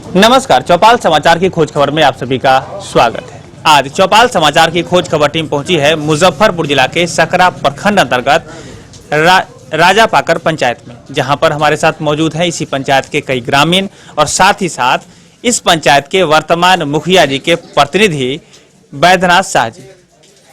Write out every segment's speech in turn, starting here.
नमस्कार, चौपाल समाचार की खोज खबर में आप सभी का स्वागत है। आज चौपाल समाचार की खोज खबर टीम पहुंची है मुजफ्फरपुर जिला के सकरा प्रखंड अंतर्गत राजापाकर पंचायत में, जहां पर हमारे साथ मौजूद हैं इसी पंचायत के कई ग्रामीण और साथ ही साथ इस पंचायत के वर्तमान मुखिया जी के प्रतिनिधि बैद्यनाथ शाह जी।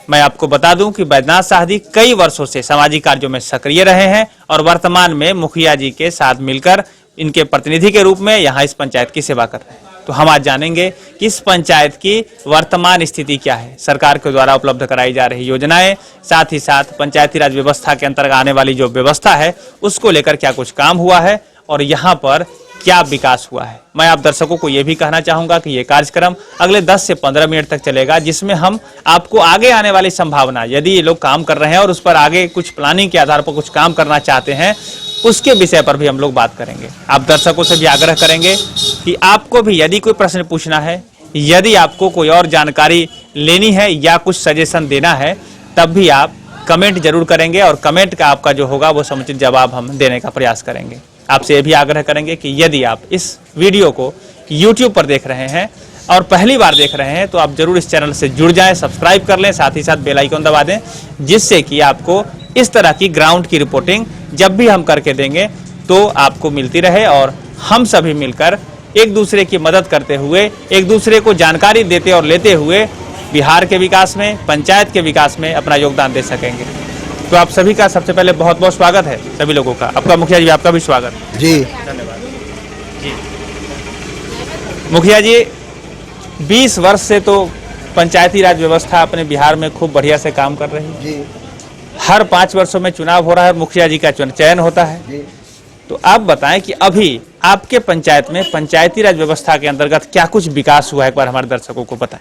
मैं आपको बता दूं कि बैद्यनाथ शाह जी कई वर्षों से सामाजिक कार्यों में सक्रिय रहे हैं और वर्तमान में मुखिया जी के साथ मिलकर इनके प्रतिनिधि के रूप में यहाँ इस पंचायत की सेवा कर रहे हैं। तो हम आज जानेंगे कि इस पंचायत की वर्तमान स्थिति क्या है, सरकार के द्वारा उपलब्ध कराई जा रही योजनाएं, साथ ही साथ पंचायती राज व्यवस्था के अंतर्गत आने वाली जो व्यवस्था है उसको लेकर क्या कुछ काम हुआ है और यहाँ पर क्या विकास हुआ है। मैं आप दर्शकों को ये भी कहना चाहूंगा कि ये कार्यक्रम अगले 10 से 15 मिनट तक चलेगा, जिसमें हम आपको आगे आने वाली संभावना, यदि ये लोग काम कर रहे हैं और उस पर आगे कुछ प्लानिंग के आधार पर कुछ काम करना चाहते हैं, उसके विषय पर भी हम लोग बात करेंगे। आप दर्शकों से भी आग्रह करेंगे कि आपको भी यदि कोई प्रश्न पूछना है, यदि आपको कोई और जानकारी लेनी है या कुछ सजेशन देना है, तब भी आप कमेंट जरूर करेंगे और कमेंट का आपका जो होगा वो समुचित जवाब हम देने का प्रयास करेंगे। आपसे ये भी आग्रह करेंगे कि यदि आप इस वीडियो को YouTube पर देख रहे हैं और पहली बार देख रहे हैं तो आप जरूर इस चैनल से जुड़ जाएं, सब्सक्राइब कर लें, साथ ही साथ बेल आइकन दबा दें, जिससे कि आपको इस तरह की ग्राउंड की रिपोर्टिंग जब भी हम करके देंगे तो आपको मिलती रहे और हम सभी मिलकर एक दूसरे की मदद करते हुए, एक दूसरे को जानकारी देते और लेते हुए बिहार के विकास में, पंचायत के विकास में अपना योगदान दे सकेंगे। तो आप सभी का सबसे पहले बहुत बहुत स्वागत है, सभी लोगों का। आपका मुखिया जी, आपका भी स्वागत जी, धन्यवाद जी। मुखिया जी, 20 वर्ष से तो पंचायती राज व्यवस्था अपने बिहार में खूब बढ़िया से काम कर रही है जी। हर 5 वर्षों में चुनाव हो रहा है, मुखिया जी का चयन होता है जी। तो आप बताएं कि अभी आपके पंचायत में पंचायती राज व्यवस्था के अंतर्गत क्या कुछ विकास हुआ है, एक बार हमारे दर्शकों को बताएं।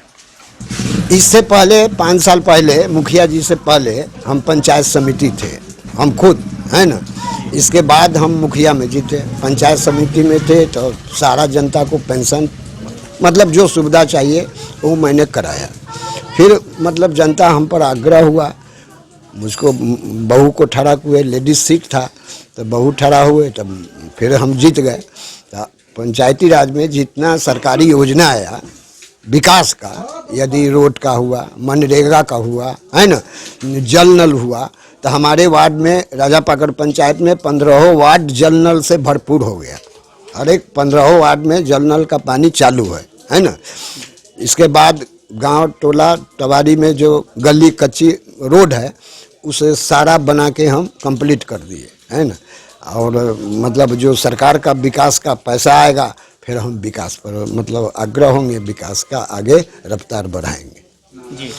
इससे पहले 5 साल पहले मुखिया जी से पहले हम पंचायत समिति थे, हम खुद, है ना। इसके बाद हम मुखिया में जीते, पंचायत समिति में थे तो सारा जनता को पेंशन मतलब जो सुविधा चाहिए वो मैंने कराया। फिर मतलब जनता हम पर आग्रह हुआ, मुझको बहू को ठहरा हुए, लेडीज सीट था तो बहू ठहरा हुए, तब फिर हम जीत गए। तो पंचायती राज में जितना सरकारी योजना आया विकास का, यदि रोड का हुआ, मनरेगा का हुआ, है ना, जल नल हुआ, तो हमारे वार्ड में राजापाकर पंचायत में 15 वार्ड जल नल से भरपूर हो गया। हर एक 15 वार्ड में जल नल का पानी चालू है ना। इसके बाद गांव टोला टवारी में जो गली कच्ची रोड है उसे सारा बना के हम कंप्लीट कर दिए, है ना। और मतलब जो सरकार का विकास का पैसा आएगा फिर हम विकास पर मतलब आग्रह होंगे, विकास का आगे रफ्तार बढ़ाएंगे जी।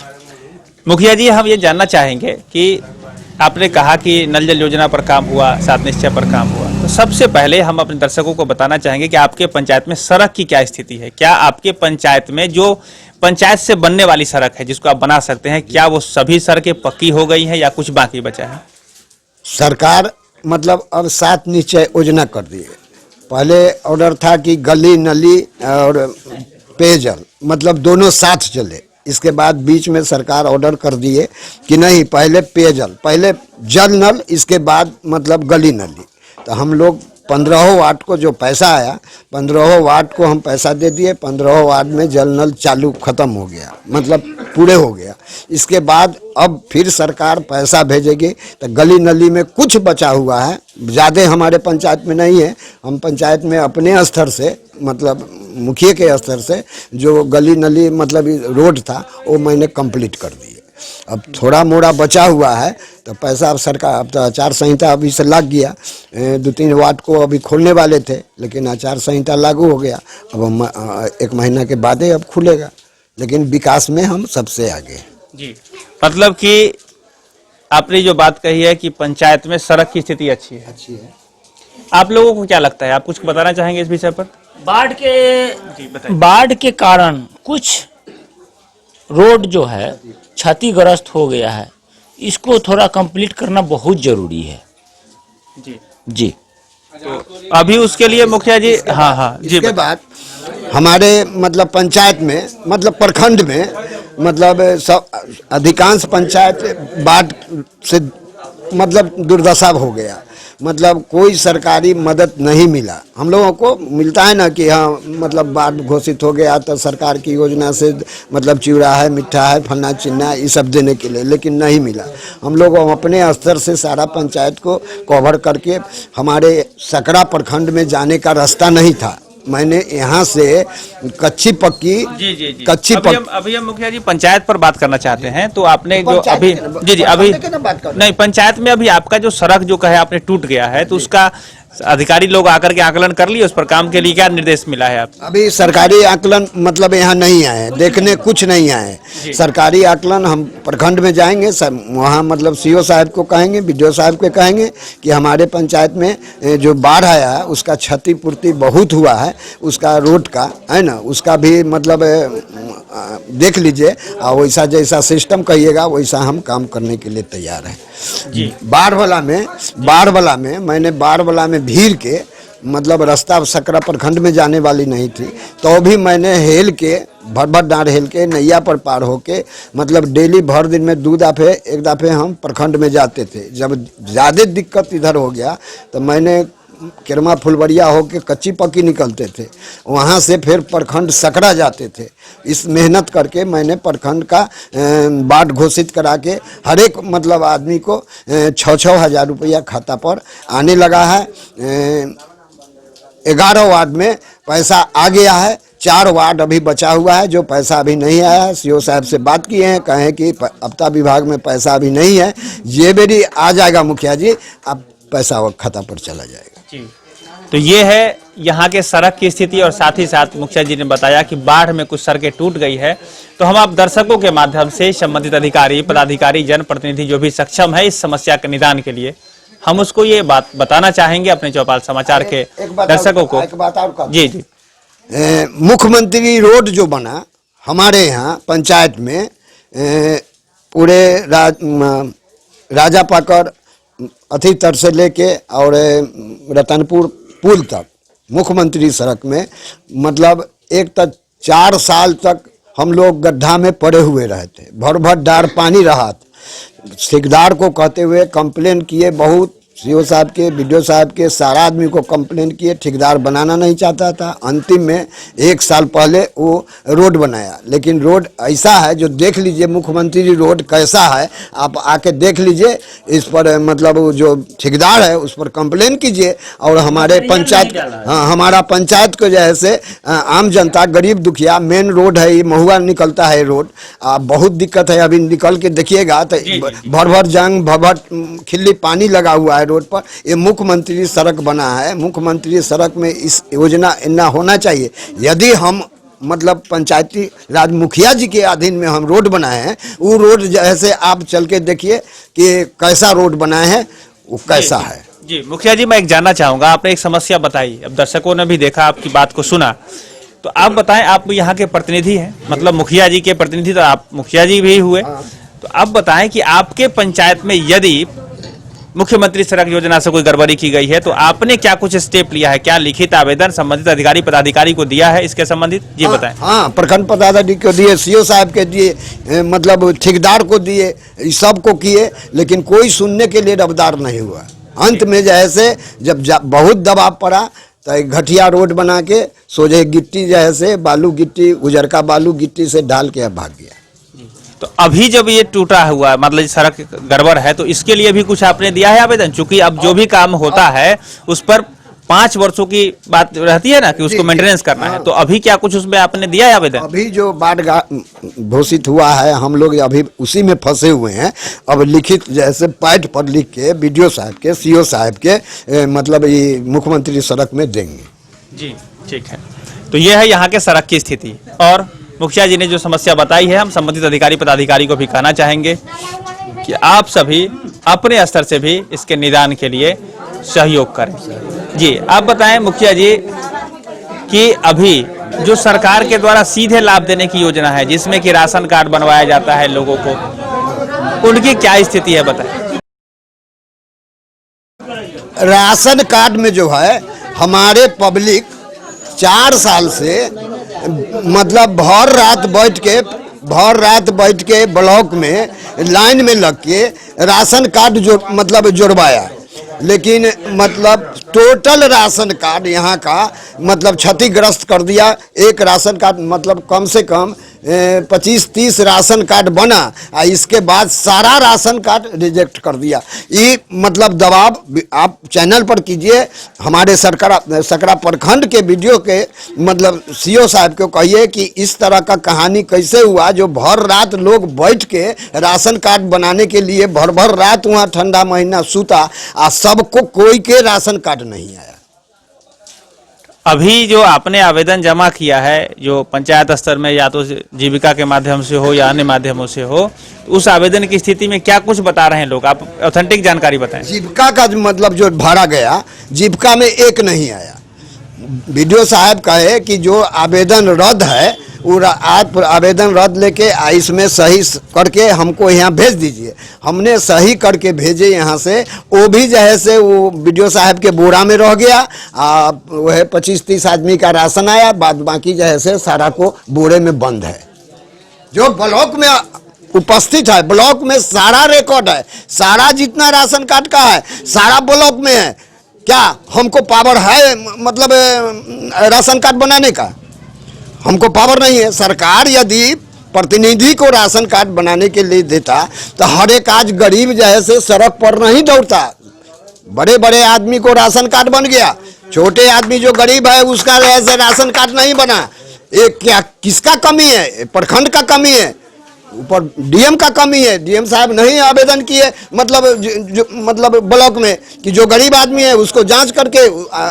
मुखिया जी, हम ये जानना चाहेंगे कि आपने कहा कि नल जल योजना पर काम हुआ, 7 निश्चय पर काम हुआ, तो सबसे पहले हम अपने दर्शकों को बताना चाहेंगे कि आपके पंचायत में सड़क की क्या स्थिति है। क्या आपके पंचायत में जो पंचायत से बनने वाली सड़क है जिसको आप बना सकते हैं, क्या वो सभी सड़कें पक्की हो गई हैं या कुछ बाकी बचा है? सरकार मतलब अब 7 निश्चय योजना कर दिए। पहले ऑर्डर था कि गली नली और पेयजल मतलब दोनों साथ चले। इसके बाद बीच में सरकार ऑर्डर कर दिए कि नहीं, पहले पेयजल, पहले जल नल, इसके बाद मतलब गली नली। तो हम लोग 15 वार्ड को जो पैसा आया, 15 वार्ड को हम पैसा दे दिए। 15 वार्ड में जल नल चालू खत्म हो गया, मतलब पूरे हो गया। इसके बाद अब फिर सरकार पैसा भेजेगी तो गली नली में कुछ बचा हुआ है, ज़्यादा हमारे पंचायत में नहीं है। हम पंचायत में अपने स्तर से मतलब मुखिया के स्तर से जो गली नली मतलब रोड था वो मैंने कंप्लीट कर दिए। अब थोड़ा मोड़ा बचा हुआ है तो पैसा अब सरकार, अब तो आचार संहिता अभी से लग गया। 2-3 वार्ड को अभी खोलने वाले थे लेकिन आचार संहिता लागू हो गया। अब हम 1 महीना के बाद ही अब खुलेगा, लेकिन विकास में हम सबसे आगे जी। मतलब कि आपने जो बात कही है कि पंचायत में सड़क की स्थिति अच्छी है। आप लोगों को क्या लगता है, आप कुछ बताना चाहेंगे इस विषय पर? बाढ़ के कारण कुछ रोड जो है क्षतिग्रस्त हो गया है, इसको थोड़ा कंप्लीट करना बहुत जरूरी है जी। जी। तो अभी उसके लिए मुखिया जी, हाँ जी। इसके बाद हमारे मतलब पंचायत में मतलब प्रखंड में मतलब सब अधिकांश पंचायत बाढ़ से मतलब दुर्दशा हो गया, मतलब कोई सरकारी मदद नहीं मिला। हम लोगों को मिलता है ना कि हाँ मतलब बाढ़ घोषित हो गया तो सरकार की योजना से मतलब चिवड़ा है, मिठा है, फलना चिन्ना ये सब देने के लिए, लेकिन नहीं मिला। हम लोग अपने स्तर से सारा पंचायत को कवर करके, हमारे सकरा प्रखंड में जाने का रास्ता नहीं था, मैंने यहाँ से कच्ची पक्की कच्ची अभी हम मुखिया जी पंचायत पर बात करना चाहते हैं। तो आपने जो पंचायत अभी के जी अभी बात कर नहीं, पंचायत में अभी आपका जो सड़क जो कहे आपने टूट गया है, तो उसका अधिकारी लोग आकर के आकलन कर लिए, उस पर काम के लिए क्या निर्देश मिला है आप? अभी सरकारी आकलन मतलब यहाँ नहीं आए, देखने कुछ नहीं आए। सरकारी आकलन हम प्रखंड में जाएंगे, वहाँ मतलब सीओ साहब को कहेंगे, बीडीओ साहब को कहेंगे कि हमारे पंचायत में जो बाढ़ आया है उसका क्षतिपूर्ति बहुत हुआ है, उसका रोड का है ना, उसका भी मतलब देख लीजिए, और वैसा जैसा सिस्टम कहिएगा वैसा हम काम करने के लिए तैयार हैं जी। बाढ़ वाला में मैंने बाढ़ वाला में भीड़ के मतलब रास्ता सकरा प्रखंड में जाने वाली नहीं थी, तो भी मैंने हेल के भर डाँड़ हेल के नैया पर पार होके मतलब डेली भर दिन में 2 दफ़े 1 दफ़े हम प्रखंड में जाते थे। जब ज़्यादा दिक्कत इधर हो गया तो मैंने किरमा फुलवरिया होके कच्ची पक्की निकलते थे, वहाँ से फिर प्रखंड सकरा जाते थे। इस मेहनत करके मैंने प्रखंड का बाढ़ घोषित करा के हर एक मतलब आदमी को 6-6 हज़ार रुपया खाता पर आने लगा है। 11 वार्ड में पैसा आ गया है, 4 वार्ड अभी बचा हुआ है जो पैसा अभी नहीं आया है। सीओ साहब से बात किए हैं, कहें कि आपदा विभाग में पैसा अभी नहीं है, ये बेरी आ जाएगा मुखिया जी, अब पैसा खाता पर चला जाएगा। तो ये है यहाँ के सड़क की स्थिति, और साथ ही साथ मुखिया जी ने बताया कि बाढ़ में कुछ सड़कें टूट गई है। तो हम आप दर्शकों के माध्यम से संबंधित अधिकारी, पदाधिकारी, जनप्रतिनिधि जो भी सक्षम है इस समस्या के निदान के लिए, हम उसको ये बात बताना चाहेंगे अपने चौपाल समाचार के दर्शकों को। एक बात और जी जी, मुख्यमंत्री रोड जो बना हमारे यहाँ पंचायत में, पूरे राजा पाकर अथी तर से लेके और रतनपुर पुल तक मुख्यमंत्री सड़क में मतलब एक तक 4 साल तक हम लोग गड्ढा में पड़े हुए रहते, भर डार पानी रहा। ठेकेदार को कहते हुए कंप्लेन किए, बहुत सीओ साहब के, बीडीओ साहब के, सारा आदमी को कंप्लेन किए, ठेकेदार बनाना नहीं चाहता था। अंतिम में 1 साल पहले वो रोड बनाया, लेकिन रोड ऐसा है जो देख लीजिए मुख्यमंत्री रोड कैसा है, आप आके देख लीजिए। इस पर मतलब जो ठेकेदार है उस पर कंप्लेन कीजिए, और हमारे पंचायत, हाँ हमारा पंचायत को जैसे आम जनता गरीब दुखिया, मेन रोड है, ये महुआ निकलता है रोड, बहुत दिक्कत है। अभी निकल के देखिएगा तो भर जंग भर खिल्ली पानी लगा हुआ है रोड पर। ये मुख्यमंत्री सड़क बना है, मुख्यमंत्री सड़क में इस योजना इतना होना चाहिए। यदि हम मतलब पंचायती राज मुखिया जी के अधीन में हम रोड बनाए हैं, वो रोड जैसे आप चल के देखिए कि कैसा रोड बनाए हैं, वो कैसा है। जी मुखिया जी, मैं एक जानना चाहूंगा, आपने एक समस्या बताई, अब दर्शकों ने भी देखा, आपकी बात को सुना, तो आप बताएं, आप यहाँ के प्रतिनिधि हैं, मतलब मुखिया जी के प्रतिनिधि, तो आप मुखिया जी भी हुए, तो आप बताएं कि आपके पंचायत में यदि मुख्यमंत्री सड़क योजना से कोई गड़बड़ी की गई है तो आपने क्या कुछ स्टेप लिया है, क्या लिखित आवेदन संबंधित अधिकारी पदाधिकारी को दिया है इसके संबंधित? जी बताएं। हाँ, प्रखंड पदाधिकारी को दिए, सीओ साहब के दिए, मतलब ठेकेदार को दिए, सबको किए, लेकिन कोई सुनने के लिए रफ्तार नहीं हुआ। अंत में जैसे जब बहुत दबाव पड़ा तो घटिया रोड बना के सोझे गिट्टी जैसे बालू गिट्टी, उजरका बालू गिट्टी से डाल के अब भाग गया। तो अभी जब ये टूटा हुआ मतलब सड़क गड़बड़ है, तो इसके लिए भी कुछ आपने दिया है आवेदन? चूंकि अब जो भी काम होता है उस पर 5 वर्षों की बात रहती है ना कि उसको मेंटेनेंस करना है, तो अभी क्या कुछ उसमें आपने दिया है आवेदन? अभी जो बाढ़ घोषित हुआ है हम लोग अभी उसी में फंसे हुए हैं। अब लिखित जैसे पैड पर लिख के बीडीओ साहब के, सीओ साहब के मतलब ये मुख्यमंत्री सड़क में देंगे। जी ठीक है, तो ये है यहाँ के सड़क की स्थिति। और मुखिया जी ने जो समस्या बताई है, हम संबंधित अधिकारी पदाधिकारी को भी कहना चाहेंगे कि आप सभी अपने स्तर से भी इसके निदान के लिए सहयोग करें। जी आप बताएं मुखिया जी कि अभी जो सरकार के द्वारा सीधे लाभ देने की योजना है, जिसमें कि राशन कार्ड बनवाया जाता है लोगों को, उनकी क्या स्थिति है बताएं। राशन कार्ड में जो है हमारे पब्लिक 4 साल से मतलब भर रात बैठ के भर रात बैठ के ब्लॉक में लाइन में लग के राशन कार्ड जो मतलब जुड़वाया, लेकिन मतलब टोटल राशन कार्ड यहाँ का मतलब क्षतिग्रस्त कर दिया। एक राशन कार्ड मतलब कम से कम 25-30 राशन कार्ड बना और इसके बाद सारा राशन कार्ड रिजेक्ट कर दिया। ये मतलब दबाव आप चैनल पर कीजिए, हमारे सकरा प्रखंड के वीडियो के मतलब सीओ साहब को कहिए कि इस तरह का कहानी कैसे हुआ, जो भर रात लोग बैठ के राशन कार्ड बनाने के लिए भर रात वहाँ ठंडा महीना सूता और सबको कोई के राशन कार्ड नहीं आया। अभी जो आपने आवेदन जमा किया है, जो पंचायत स्तर में या तो जीविका के माध्यम से हो या अन्य माध्यमों से हो, उस आवेदन की स्थिति में क्या कुछ बता रहे हैं लोग? आप ऑथेंटिक जानकारी बताएं। जीविका का मतलब जो भरा गया, जीविका में एक नहीं आया। वीडियो साहब कहे कि जो आवेदन रद्द है वो आप आवेदन रद्द लेके इसमें सही करके हमको यहाँ भेज दीजिए। हमने सही करके भेजे यहाँ से, वो भी जो है से वो वीडियो साहब के बोरा में रह गया। वह 25-30 आदमी का राशन आया, बाद बाकी जो है से सारा को बोरे में बंद है। जो ब्लॉक में उपस्थित है, ब्लॉक में सारा रिकॉर्ड है, सारा जितना राशन कार्ड का है सारा ब्लॉक में है। क्या हमको पावर है मतलब राशन कार्ड बनाने का? हमको पावर नहीं है। सरकार यदि प्रतिनिधि को राशन कार्ड बनाने के लिए देता तो हर एक आज गरीब जैसे सड़क पर नहीं दौड़ता। बड़े बड़े आदमी को राशन कार्ड बन गया, छोटे आदमी जो गरीब है उसका जैसे राशन कार्ड नहीं बना। ये क्या किसका कमी है? प्रखंड का कमी है, ऊपर डीएम का कमी है। डीएम साहब नहीं आवेदन किए मतलब ब्लॉक में कि जो गरीब आदमी है उसको जांच करके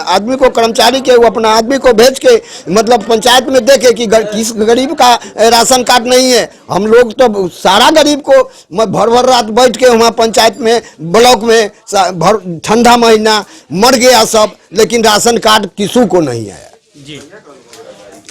आदमी को, कर्मचारी के, वो अपना आदमी को भेज के मतलब पंचायत में देखे कि किस गरीब का राशन कार्ड नहीं है। हम लोग तो सारा गरीब को भर रात बैठ के वहाँ पंचायत में ब्लॉक में ठंडा महीना मर गया सब, लेकिन राशन कार्ड किसी को नहीं आया। जी,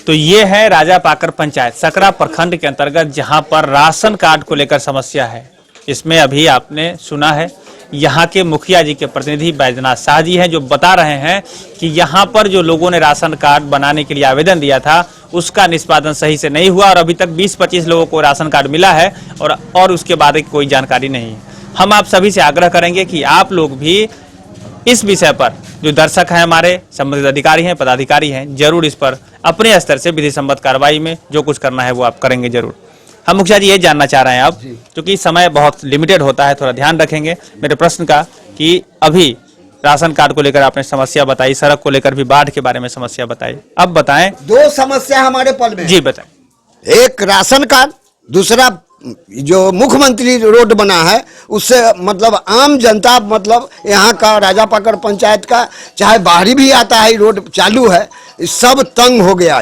तो ये है राजापाकर पंचायत सकरा प्रखंड के अंतर्गत, जहां पर राशन कार्ड को लेकर समस्या है। इसमें अभी आपने सुना है यहाँ के मुखिया जी के प्रतिनिधि बैजनाथ शाह जी हैं, जो बता रहे हैं कि यहाँ पर जो लोगों ने राशन कार्ड बनाने के लिए आवेदन दिया था उसका निष्पादन सही से नहीं हुआ और अभी तक 20-25 लोगों को राशन कार्ड मिला है और उसके बाद कोई जानकारी नहीं है। हम आप सभी से आग्रह करेंगे कि आप लोग भी इस विषय पर, जो दर्शक हैं हमारे, संबंधित अधिकारी हैं, पदाधिकारी हैं, जरूर इस पर अपने स्तर से विधि सम्मत कार्रवाई में जो कुछ करना है वो आप करेंगे जरूर। हम मुखिया जी ये जानना चाह रहे हैं अब, क्योंकि समय बहुत लिमिटेड होता है, थोड़ा ध्यान रखेंगे मेरे प्रश्न का, कि अभी राशन कार्ड को लेकर आपने समस्या बताई, सड़क को लेकर भी बाढ़ के बारे में समस्या बताई, अब बताएं। 2 समस्या हमारे पल में। जी बताएं। एक राशन कार्ड, दूसरा जो मुख्यमंत्री रोड बना है उससे मतलब आम जनता मतलब यहाँ का राजापाकर पंचायत का, चाहे बाहरी भी आता है, रोड चालू है, सब तंग हो गया।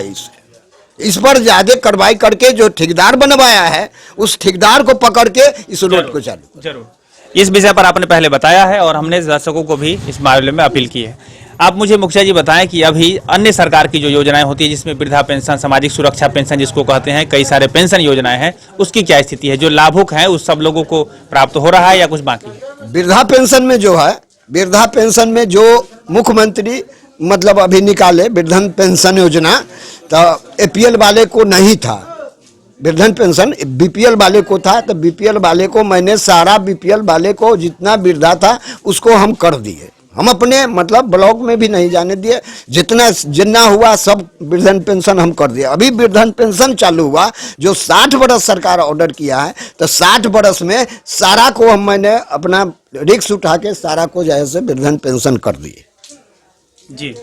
इस पर ज्यादा कार्रवाई करके जो ठेकेदार बनवाया है उस ठेकेदार को पकड़ के इस रोड को चालू जरूर। इस विषय पर आपने पहले बताया है और हमने दर्शकों को भी इस मामले में अपील की है। आप मुझे मुखिया जी बताएं कि अभी अन्य सरकार की जो योजनाएं होती है, जिसमें वृद्धा पेंशन, सामाजिक सुरक्षा पेंशन जिसको कहते हैं, कई सारे पेंशन योजनाएं हैं, उसकी क्या स्थिति है? जो लाभुक हैं उस सब लोगों को प्राप्त हो रहा है या कुछ बाकी है? वृद्धा पेंशन में जो है, वृद्धा पेंशन में जो मुख्यमंत्री मतलब अभी निकाले वृद्धन पेंशन योजना, तो एपीएल वाले को नहीं था वृद्धन पेंशन, बीपीएल वाले को था। तो बीपीएल वाले को मैंने सारा बीपीएल वाले को जितना वृद्धा था उसको हम कर दिए। हम अपने मतलब ब्लॉक में भी नहीं जाने दिए, जितना हुआ सब वृद्धन पेंशन हम कर दिया। अभी वृद्धन पेंशन चालू हुआ, जो 60 बरस सरकार ऑर्डर किया है, तो 60 बरस में सारा को मैंने अपना रिक्स उठा के सारा को जो है से वृद्धन पेंशन कर दिए। जी,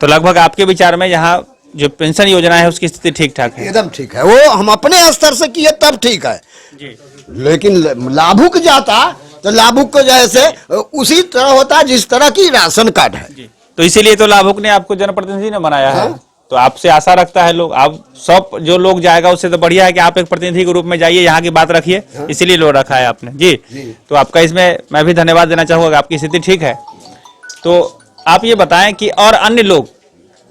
तो लगभग आपके विचार में यहाँ जो पेंशन योजना है उसकी स्थिति ठीक ठाक है? एकदम ठीक है। वो हम अपने स्तर से किए तब ठीक है जी। लेकिन लाभुक जाता तो लाभुक को जैसे उसी तरह होता जिस तरह की राशन कार्ड है। जी, तो इसीलिए तो लाभुक ने आपको जनप्रतिनिधि ने बनाया है। तो आपसे आशा रखता है लोग, आप सब जो लोग जाएगा उससे तो बढ़िया है कि आप एक प्रतिनिधि के रूप में जाइए, यहाँ की बात रखिए, इसीलिए लोग रखा है आपने। जी, तो आपका इसमें मैं भी धन्यवाद देना चाहूँगा, आपकी स्थिति ठीक है। तो आप ये बताएं कि और अन्य लोग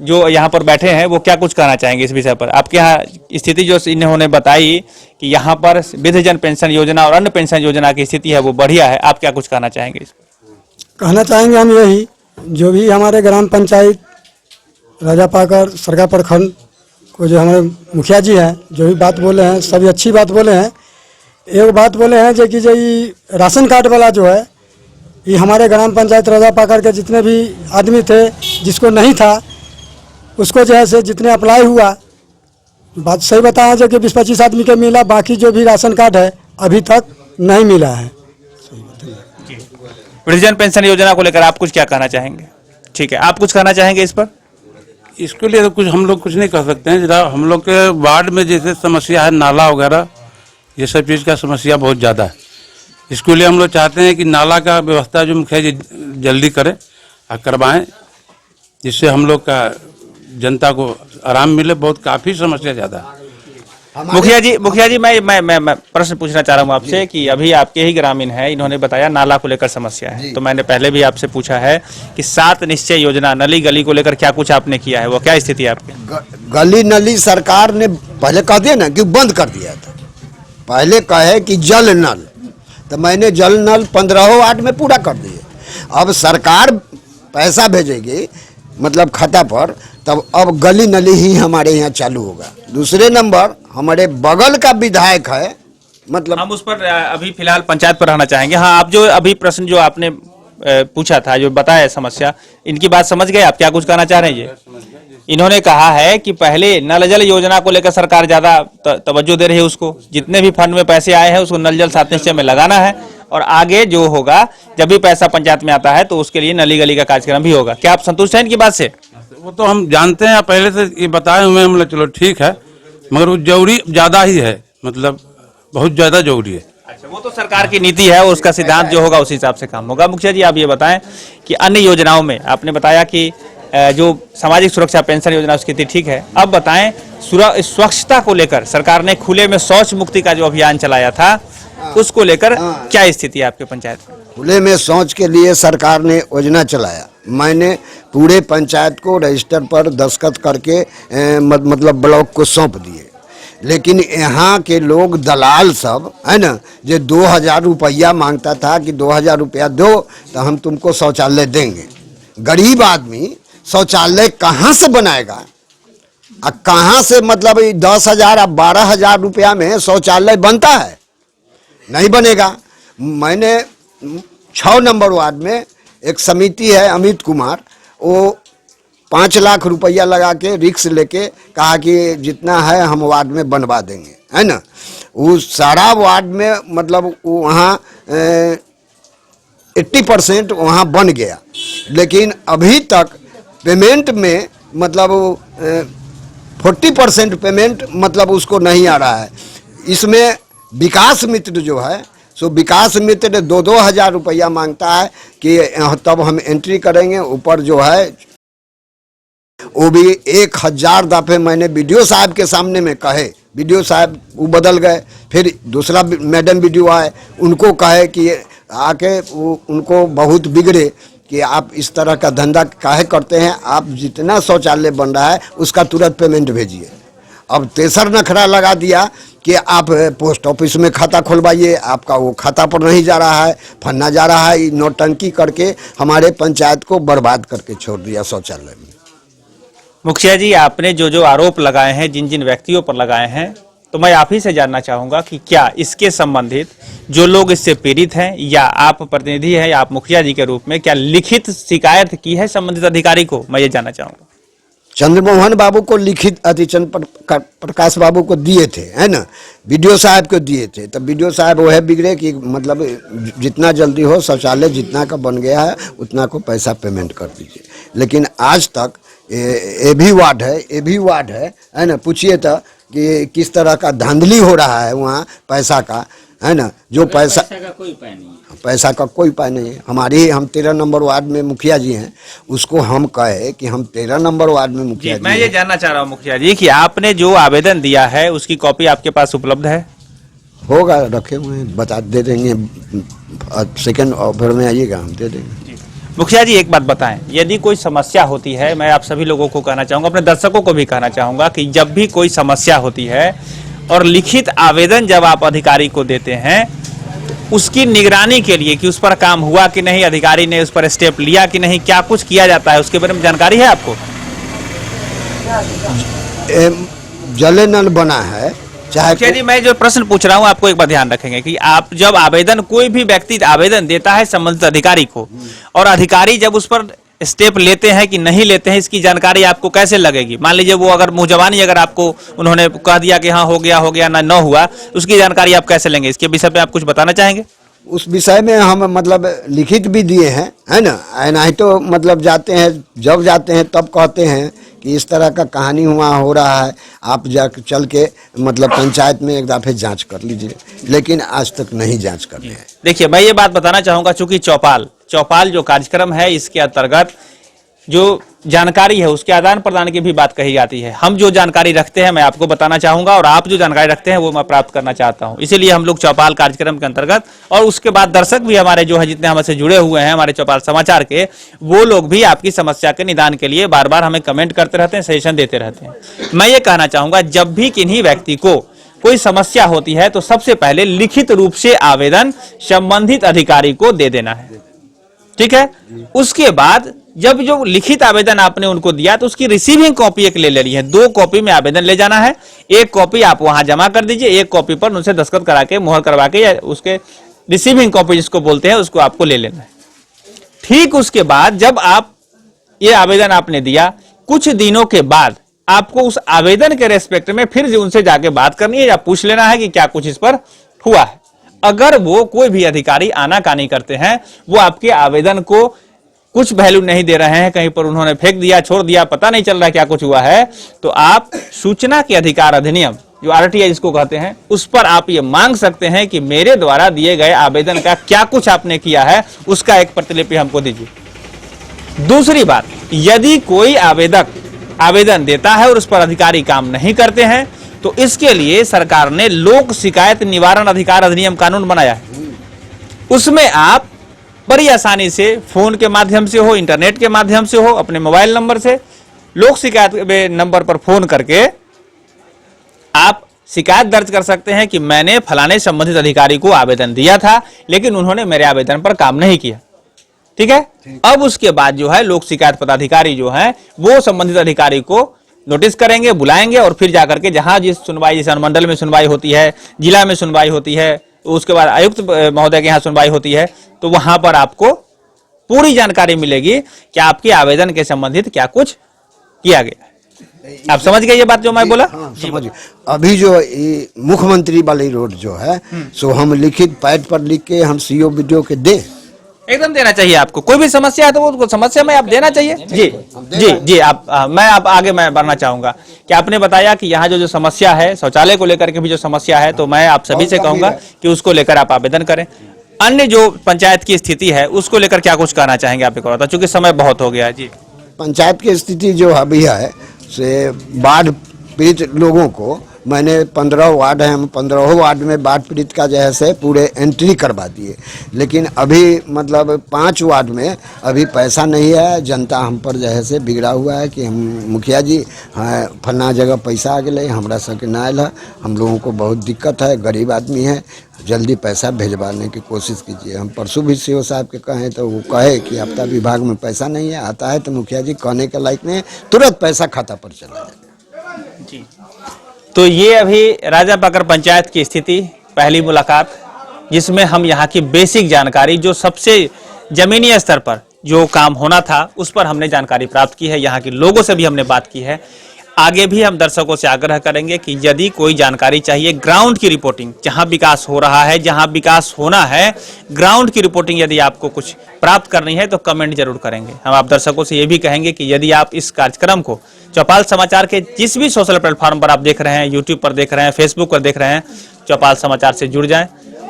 जो यहाँ पर बैठे हैं वो क्या कुछ कहना चाहेंगे इस विषय पर? आपके यहाँ स्थिति जो इन्होंने बताई कि यहाँ पर वृद्धजन पेंशन योजना और अन्य पेंशन योजना की स्थिति है वो बढ़िया है, आप क्या कुछ कहना चाहेंगे? कहना चाहेंगे हम यही, जो भी हमारे ग्राम पंचायत राजापाकर सरकार प्रखंड को जो हमारे मुखिया जी हैं जो भी बात बोले हैं सभी अच्छी बात बोले हैं। एक बात बोले हैं जो कि राशन कार्ड वाला जो है ये हमारे ग्राम पंचायत राजा पाकर के जितने भी आदमी थे जिसको नहीं था उसको जो है से जितने अप्लाई हुआ बात सही बताया जो कि 20-25 आदमी के मिला, बाकी जो भी राशन कार्ड है अभी तक नहीं मिला है। वृद्धजन पेंशन योजना को लेकर आप कुछ क्या कहना चाहेंगे? ठीक है, आप कुछ कहना चाहेंगे इस पर? इसके लिए तो कुछ हम लोग कुछ नहीं कर सकते हैं। जरा हम लोग के वार्ड में जैसे समस्या है नाला वगैरह ये सब चीज़ का समस्या बहुत ज़्यादा है। इसके लिए हम लोग चाहते हैं कि नाला का व्यवस्था जो मुखिया जी जल्दी करें और करवाएं, जिससे हम लोग का जनता को आराम मिले। बहुत काफ़ी समस्या ज़्यादा है। मुखिया जी मैं प्रश्न पूछना चाह रहा हूँ आपसे कि अभी आपके ही ग्रामीण हैं, इन्होंने बताया नाला को लेकर समस्या है, तो मैंने पहले भी आपसे पूछा है कि 7 निश्चय योजना नली गली को लेकर क्या कुछ आपने किया है, वो क्या स्थिति है आपकी? गली नली सरकार ने पहले कह दिया ना कि बंद कर दिया था। पहले कहे कि जल नल, तो मैंने जल नल 15 वार्ड में पूरा कर दिए। अब सरकार पैसा भेजेगी मतलब खाता पर, तब अब गली नली ही हमारे यहाँ चालू होगा। दूसरे नंबर हमारे बगल का विधायक है, मतलब हम उस पर अभी फिलहाल पंचायत पर रहना चाहेंगे। हाँ, आप जो अभी प्रश्न जो आपने पूछा था, जो बताया समस्या, इनकी बात समझ गए आप? क्या कुछ कहना चाह रहे हैं? ये इन्होंने कहा है कि पहले नल जल योजना को लेकर सरकार ज्यादा तवज्जो दे रही है, उसको जितने भी फंड में पैसे आए हैं उसको नल जल 7 निश्चय में लगाना है, और आगे जो होगा जब भी पैसा पंचायत में आता है तो उसके लिए नली गली का कार्यक्रम भी होगा। क्या आप संतुष्ट हैं इनकी बात से? वो तो हम जानते हैं, पहले से ये बताए हुए हैं, मतलब चलो ठीक है, मगर वो जरूरी ज़्यादा ही है, मतलब बहुत ज़्यादा जरूरी है। अच्छा, वो तो सरकार की नीति है और उसका सिद्धांत जो होगा उस हिसाब से काम होगा। मुखिया जी, आप ये बताएं कि अन्य योजनाओं में आपने बताया कि जो सामाजिक सुरक्षा पेंशन योजना उसकी स्थिति ठीक है, अब बताएं स्वच्छता को लेकर सरकार ने खुले में शौच मुक्ति का जो अभियान चलाया था उसको लेकर क्या स्थिति है आपके पंचायत में? खुले में शौच के लिए सरकार ने योजना चलाया। मैंने पूरे पंचायत को रजिस्टर पर दस्तखत करके मतलब ब्लॉक को सौंप दिए, लेकिन यहाँ के लोग दलाल सब है ना, जो 2000 रुपया मांगता था कि 2000 रुपया दो तो हम तुमको शौचालय देंगे। गरीब आदमी शौचालय कहाँ से बनाएगा? कहाँ से मतलब 10,000 और 12,000 रुपया में शौचालय बनता है? नहीं बनेगा। मैंने 6 नंबर वार्ड में एक समिति है अमित कुमार, वो 5 लाख रुपया लगा के रिक्स लेके कहा कि जितना है हम वार्ड में बनवा देंगे, है ना। वो सारा वार्ड में मतलब वहाँ 80% वहाँ बन गया, लेकिन अभी तक पेमेंट में मतलब 40% पेमेंट मतलब उसको नहीं आ रहा है। इसमें विकास मित्र जो है सो विकास मित्र 2-2 हज़ार रुपया मांगता है कि तब हम एंट्री करेंगे। ऊपर जो है वो भी 1000 दफ़े मैंने वीडियो साहब के सामने में कहे, वीडियो साहब वो बदल गए। फिर दूसरा मैडम वीडियो आए, उनको कहे कि आके वो उनको बहुत बिगड़े कि आप इस तरह का धंधा काहे करते हैं, आप जितना शौचालय बन रहा है उसका तुरंत पेमेंट भेजिए। अब तेसर नखरा लगा दिया कि आप पोस्ट ऑफिस में खाता खुलवाइए, आपका वो खाता पर नहीं जा रहा है, फन्ना जा रहा है। नौटंकी करके हमारे पंचायत को बर्बाद करके छोड़ दिया शौचालय में। मुखिया जी, आपने जो जो आरोप लगाए हैं, जिन जिन व्यक्तियों पर लगाए हैं, तो मैं आप ही से जानना चाहूँगा कि क्या इसके संबंधित जो लोग इससे पीड़ित हैं या आप प्रतिनिधि हैं या आप मुखिया जी के रूप में क्या लिखित शिकायत की है संबंधित अधिकारी को? मैं ये जानना चाहूँगा। चंद्रमोहन बाबू को लिखित चंद्र प्रकाश बाबू को दिए थे, है ना, वीडियो साहब को दिए थे। तब वीडियो साहब वो है बिगड़े कि मतलब जितना जल्दी हो शौचालय जितना का बन गया है उतना को पैसा पेमेंट कर दीजिए। लेकिन आज तक ये भी वार्ड है ना, पूछिए तो कि किस तरह का धांधली हो रहा है वहाँ पैसा का, है ना। जो पैसा का कोई उपाय नहीं है, पैसा का कोई उपाय नहीं है। हम 13 नंबर वार्ड में मुखिया जी हैं, उसको हम कहे कि हम 13 नंबर वार्ड में मुखिया जी मैं ये जानना चाह रहा हूँ मुखिया जी कि आपने जो आवेदन दिया है उसकी कॉपी आपके पास उपलब्ध है? होगा, रखे हुए हैं, बता दे देंगे। सेकंड ऑफर में आइएगा, हम दे देंगे। मुखिया जी, एक बात बताएं, यदि कोई समस्या होती है, मैं आप सभी लोगों को कहना चाहूँगा, अपने दर्शकों को भी कहना चाहूँगा कि जब भी कोई समस्या होती है और लिखित आवेदन जब आप अधिकारी को देते हैं, उसकी निगरानी के लिए कि उस पर काम हुआ कि नहीं, अधिकारी ने उस पर स्टेप लिया कि नहीं, क्या कुछ किया जाता है, उसके बारे में जानकारी है आपको? जले नल बना है, चाहे मुखिया जी, मैं जो प्रश्न पूछ रहा हूँ आपको एक बार ध्यान रखेंगे कि आप जब आवेदन, कोई भी व्यक्ति आवेदन देता है संबंधित अधिकारी को, और अधिकारी जब उस पर स्टेप लेते हैं कि नहीं लेते हैं, इसकी जानकारी आपको कैसे लगेगी? मान लीजिए वो अगर मुंह जबानी अगर आपको उन्होंने कह दिया कि हाँ हो गया ना न हुआ, उसकी जानकारी आप कैसे लेंगे? इसके विषय पे आप कुछ बताना चाहेंगे? उस विषय में हम मतलब लिखित भी दिए हैं, है ना। नहीं तो मतलब जाते हैं, जब जाते हैं तब कहते हैं कि इस तरह का कहानी हुआ हो रहा है, आप जा चल के मतलब पंचायत में एक दफे जांच कर लीजिए, लेकिन आज तक नहीं जांच कर रहे हैं। देखिए, मैं ये बात बताना चाहूंगा, चूंकि चौपाल जो कार्यक्रम है, इसके अंतर्गत जो जानकारी है उसके आदान प्रदान की भी बात कही जाती है। हम जो जानकारी रखते हैं मैं आपको बताना चाहूंगा, और आप जो जानकारी रखते हैं वो मैं प्राप्त करना चाहता हूं। इसीलिए हम लोग चौपाल कार्यक्रम के अंतर्गत, और उसके बाद दर्शक भी हमारे जो है जितने हमसे जुड़े हुए हैं हमारे चौपाल समाचार के, वो लोग भी आपकी समस्या के निदान के लिए बार बार हमें कमेंट करते रहते हैं, सजेशन देते रहते हैं। मैं ये कहना चाहूंगा, जब भी किन्हीं व्यक्ति को कोई समस्या होती है तो सबसे पहले लिखित रूप से आवेदन संबंधित अधिकारी को दे देना है, ठीक है। उसके बाद जब जो लिखित आवेदन आपने उनको दिया तो उसकी रिसीविंग कॉपी एक ले लेनी है। 2 कॉपी में आवेदन ले जाना है, एक कॉपी आप वहां जमा कर दीजिए, एक कॉपी पर उनसे दस्तखत करा के, मुहर करवा के, या उसके रिसीविंग कॉपी जिसको बोलते हैं उसको आपको ले लेना है। ठीक उसके बाद जब आप ये आवेदन आपने दिया, कुछ दिनों के बाद आपको उस आवेदन के रेस्पेक्ट में फिर उनसे जाके बात करनी है, या पूछ लेना है कि क्या कुछ इस पर हुआ है। अगर वो कोई भी अधिकारी आनाकानी करते हैं, वो आपके आवेदन को कुछ वैल्यू नहीं दे रहे हैं, कहीं पर उन्होंने फेंक दिया, छोड़ दिया, पता नहीं चल रहा क्या कुछ हुआ है, तो आप सूचना के अधिकार अधिनियम जो RTI जिसको कहते हैं, उस पर आप ये मांग सकते हैं कि मेरे द्वारा दिए गए आवेदन का क्या कुछ आपने किया है, उसका एक प्रतिलिपि हमको दीजिए। दूसरी बात, यदि कोई आवेदक आवेदन देता है और उस पर अधिकारी काम नहीं करते हैं, तो इसके लिए सरकार ने लोक शिकायत निवारण अधिकार अधिनियम कानून बनाया है। उसमें आप बड़ी आसानी से फोन के माध्यम से हो, इंटरनेट के माध्यम से हो, अपने मोबाइल नंबर से लोक शिकायत नंबर पर फोन करके आप शिकायत दर्ज कर सकते हैं कि मैंने फलाने संबंधित अधिकारी को आवेदन दिया था, लेकिन उन्होंने मेरे आवेदन पर काम नहीं किया, ठीक है। अब उसके बाद जो है लोक शिकायत पदाधिकारी जो है वो संबंधित अधिकारी को नोटिस करेंगे, बुलाएंगे, और फिर जाकर के जहां जिस सुनवाई, जैसे अनुमंडल में सुनवाई होती है, जिला में सुनवाई होती है, उसके बाद आयुक्त महोदय के यहाँ सुनवाई होती है, तो वहां पर आपको पूरी जानकारी मिलेगी कि आपके आवेदन के संबंधित क्या कुछ किया गया है। आप समझ गए ये बात जो मैं बोला? हाँ, समझ गए। अभी जो ये मुख्यमंत्री वाली रोड जो है, सो हम लिखित पैड पर लिख के हम CO BDO के दें, एकदम देना चाहिए आपको। कोई भी समस्या है तो वो समस्या में आप देना चाहिए। जी आप मैं आगे मैं बढ़ना चाहूंगा कि आपने बताया कि यहाँ जो समस्या है, शौचालय को लेकर के भी जो समस्या है, तो मैं आप सभी से कहूंगा कि उसको लेकर आप आवेदन करें। अन्य जो पंचायत की स्थिति है उसको लेकर क्या कुछ कहना चाहेंगे आप? एक चूंकि समय बहुत हो गया है। जी, पंचायत की स्थिति जो अभी है से बाढ़ पीड़ित लोगों को मैंने 15 वार्ड है, हम 15 वार्ड में बाढ़ पीड़ित का जो है से पूरे एंट्री करवा दिए, लेकिन अभी मतलब 5 वार्ड में अभी पैसा नहीं है। जनता हम पर जो है से बिगड़ा हुआ है कि हम मुखिया जी फलना जगह पैसा आ गए, हमरा सबके ना आयल है, हम लोगों को बहुत दिक्कत है, गरीब आदमी है, जल्दी पैसा भेजवाने की कोशिश कीजिए। हम परसों भी CO साहब के कहें तो वो कहे कि आपदा विभाग में पैसा नहीं है, आता है तो मुखिया जी कहने के लायक नहीं, तुरंत पैसा खाता पर चला जाए। जी, तो ये अभी राजापाकर पंचायत की स्थिति, पहली मुलाकात, जिसमें हम यहाँ की बेसिक जानकारी, जो सबसे जमीनी स्तर पर जो काम होना था उस पर हमने जानकारी प्राप्त की है। यहाँ के लोगों से भी हमने बात की है। आगे भी हम दर्शकों से आग्रह करेंगे कि यदि कोई जानकारी चाहिए, ग्राउंड की रिपोर्टिंग, जहां विकास हो रहा है, जहां विकास होना है, ग्राउंड की रिपोर्टिंग यदि आपको कुछ प्राप्त करनी है तो कमेंट जरूर करेंगे। हम आप दर्शकों से ये भी कहेंगे कि यदि आप इस कार्यक्रम को चौपाल समाचार के जिस भी सोशल प्लेटफॉर्म पर आप देख रहे हैं, यूट्यूब पर देख रहे हैं, फेसबुक पर देख रहे हैं, चौपाल समाचार से जुड़ जाएं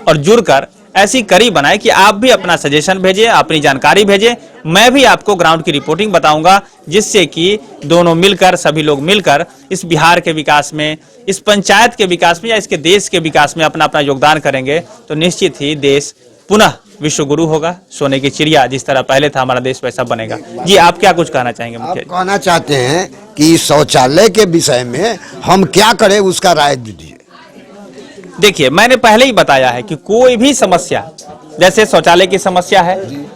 और जुड़कर ऐसी कड़ी बनाए कि आप भी अपना सजेशन भेजें, अपनी जानकारी भेजें, मैं भी आपको ग्राउंड की रिपोर्टिंग बताऊंगा, जिससे कि दोनों मिलकर, सभी लोग मिलकर इस बिहार के विकास में, इस पंचायत के विकास में या इसके देश के विकास में अपना अपना योगदान करेंगे, तो निश्चित ही देश पुनः विश्व गुरु होगा। सोने की चिड़िया जिस तरह पहले था हमारा देश वैसा बनेगा। जी, आप क्या कुछ कहना चाहेंगे? आप कहना चाहते हैं कि शौचालय के विषय में हम क्या करें, उसका राय दीजिए। देखिए, मैंने पहले ही बताया है कि कोई भी समस्या, जैसे शौचालय की समस्या है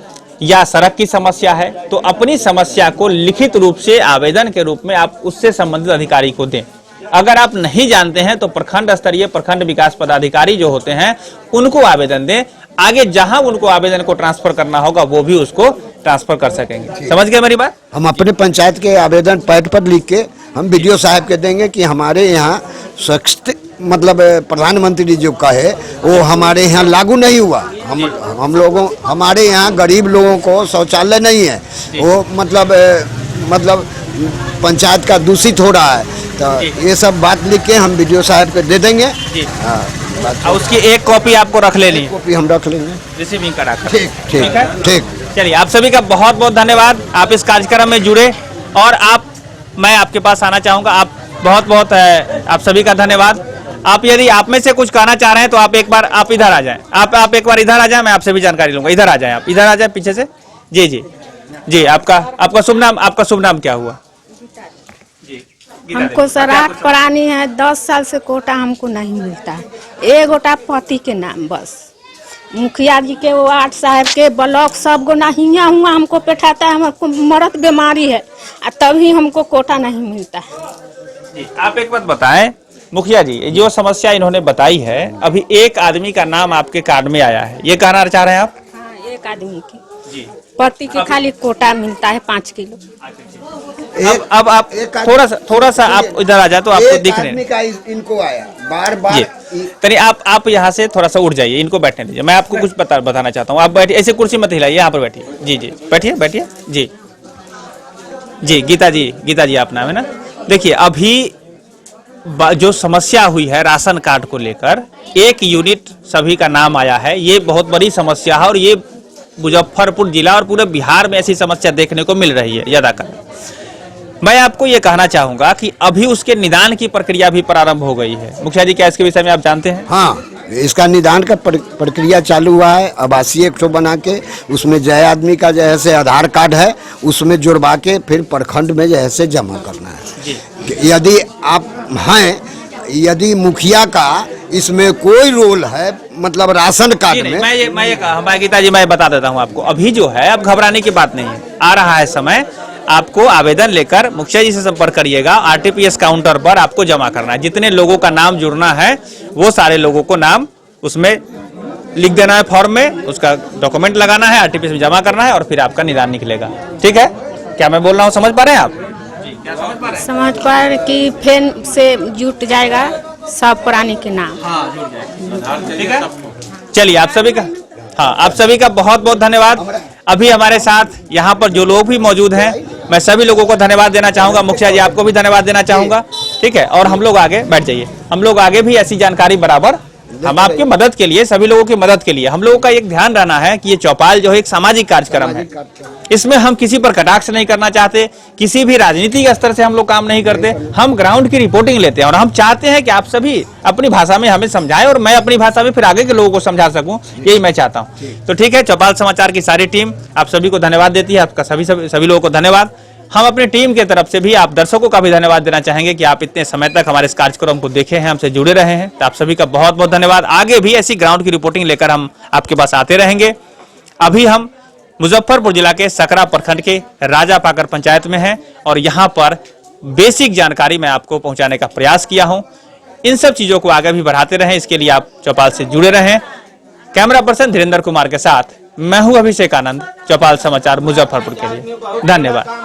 या सड़क की समस्या है, तो अपनी समस्या को लिखित रूप से आवेदन के रूप में आप उससे संबंधित अधिकारी को दें। अगर आप नहीं जानते हैं तो प्रखंड स्तरीय प्रखंड विकास पदाधिकारी जो होते हैं उनको आवेदन दें, आगे जहां उनको आवेदन को ट्रांसफर करना होगा वो भी उसको ट्रांसफर कर सकेंगे। समझ गए मेरी बात? हम अपने पंचायत के आवेदन पैड पर लिख के हम बीडीओ साहब के देंगे कि हमारे यहाँ स्वच्छ मतलब प्रधानमंत्री जो का है वो हमारे यहाँ लागू नहीं हुआ। हम लोगों हमारे यहाँ गरीब लोगों को शौचालय नहीं है, वो मतलब पंचायत का दूषित हो रहा है। तो ये सब बात लिख के हम बीडीओ साहब को दे देंगे। हाँ, और उसकी एक कॉपी आपको रख लेनी, कॉपी हम रख लेंगे रिसीविंग करा कर। ठीक ठीक ठीक। चलिए, आप सभी का बहुत बहुत धन्यवाद, आप इस कार्यक्रम में जुड़े और मैं आपके पास आना चाहूँगा। आप बहुत आप सभी का धन्यवाद। आप यदि आप में से कुछ कहना चाह रहे हैं तो आप एक बार आप इधर आ जाएं, आप एक बार इधर आ जाएं, मैं आपसे भी जानकारी लूंगा। इधर आ जाएं, आप इधर आ जाएं पीछे से। जी जी जी, आपका शुभ नाम क्या हुआ? हमको शराब करानी है, 10 साल से कोटा हमको नहीं मिलता है। एक गोटा पति के नाम बस, मुखिया जी के, वार्ड साहब के, ब्लॉक सब को नहीं हुआ हमको बैठाता है। हमको मरद बीमारी है तभी हमको कोटा नहीं मिलता है। आप एक बात बताएं मुखिया जी, जो समस्या इन्होंने बताई है, अभी एक आदमी का नाम आपके कार्ड में आया है, ये कहना चाह रहे हैं आप? हाँ, एक आदमी की जी पति की खाली कोटा मिलता है 5 किलो। अब आप थोड़ा सा आप इधर आ जाए तो आपको दिख रहे हैं। इनको आया बार तनी आप यहाँ से थोड़ा सा उठ जाइए, इनको बैठने दीजिए। मैं आपको कुछ बताना चाहता हूँ, आप बैठिए, ऐसे कुर्सी मत हिलाइए, यहाँ पर बैठिए। जी जी, बैठिए जी जी। गीता जी आप नाम है ना? देखिए, अभी जो समस्या हुई है राशन कार्ड को लेकर, एक यूनिट सभी का नाम आया है, ये बहुत बड़ी समस्या है और ये मुजफ्फरपुर जिला और पूरे बिहार में ऐसी समस्या देखने को मिल रही है ज्यादातर। मैं आपको ये कहना चाहूंगा कि अभी उसके निदान की प्रक्रिया भी प्रारंभ हो गई है। मुखिया जी, क्या इसके विषय में आप जानते हैं? हाँ, इसका निदान का प्रक्रिया चालू हुआ है। आवासीय एक बना के उसमें जय आदमी का जैसे आधार कार्ड है उसमें जुड़वा के फिर प्रखंड में जैसे जमा करना है। यदि आप हैं, यदि मुखिया का इसमें कोई रोल है मतलब राशन कार्ड में, मैं गीता जी मैं बता देता हूँ आपको। अभी जो है, अब घबराने की बात नहीं है, आ रहा है समय। आपको आवेदन लेकर मुखिया जी से संपर्क करिएगा, आरटीपीएस काउंटर पर आपको जमा करना है। जितने लोगों का नाम जुड़ना है वो सारे लोगों को नाम उसमें लिख देना है, फॉर्म में उसका डॉक्यूमेंट लगाना है, आरटीपीएस में जमा करना है और फिर आपका निदान निकलेगा। ठीक है? क्या मैं बोल रहा हूँ समझ पा रहे हैं आप? समझ पर कि फेन से जुट जाएगा सब पुराने के नाम। ठीक है, चलिए आप सभी का बहुत बहुत धन्यवाद। अभी हमारे साथ यहाँ पर जो लोग भी मौजूद हैं, मैं सभी लोगों को धन्यवाद देना चाहूंगा। मुखिया जी, आपको भी धन्यवाद देना चाहूंगा। ठीक है, और हम लोग आगे बैठ जाइए, हम लोग आगे भी ऐसी जानकारी बराबर हम आपकी मदद के लिए, सभी लोगों की मदद के लिए, हम लोगों का एक ध्यान रहना है कि ये चौपाल जो है एक सामाजिक कार्यक्रम है। इसमें हम किसी पर कटाक्ष नहीं करना चाहते, किसी भी राजनीतिक स्तर से हम लोग काम नहीं करते। हम ग्राउंड की रिपोर्टिंग लेते हैं और हम चाहते हैं कि आप सभी अपनी भाषा में हमें समझाएं और मैं अपनी भाषा में फिर आगे के लोगों को समझा सकूं, यही मैं चाहता हूं। तो ठीक है, चौपाल समाचार की सारी टीम आप सभी को धन्यवाद देती है। आपका सभी लोगों को धन्यवाद। हम अपनी टीम की तरफ से भी आप दर्शकों का भी धन्यवाद देना चाहेंगे कि आप इतने समय तक हमारे इस कार्यक्रम को देखे हैं, हमसे जुड़े रहे हैं। तो आप सभी का बहुत बहुत धन्यवाद। आगे भी ऐसी ग्राउंड की रिपोर्टिंग लेकर हम आपके पास आते रहेंगे। अभी हम मुजफ्फरपुर जिला के सकरा प्रखंड के राजापाकर पंचायत में हैं और यहाँ पर बेसिक जानकारी मैं आपको पहुँचाने का प्रयास किया हूँ। इन सब चीज़ों को आगे भी बढ़ाते रहें, इसके लिए आप चौपाल से जुड़े रहें। कैमरा पर्सन धीरेन्द्र कुमार के साथ मैं हूँ अभिषेक आनंद, चौपाल समाचार मुजफ्फरपुर के लिए। धन्यवाद।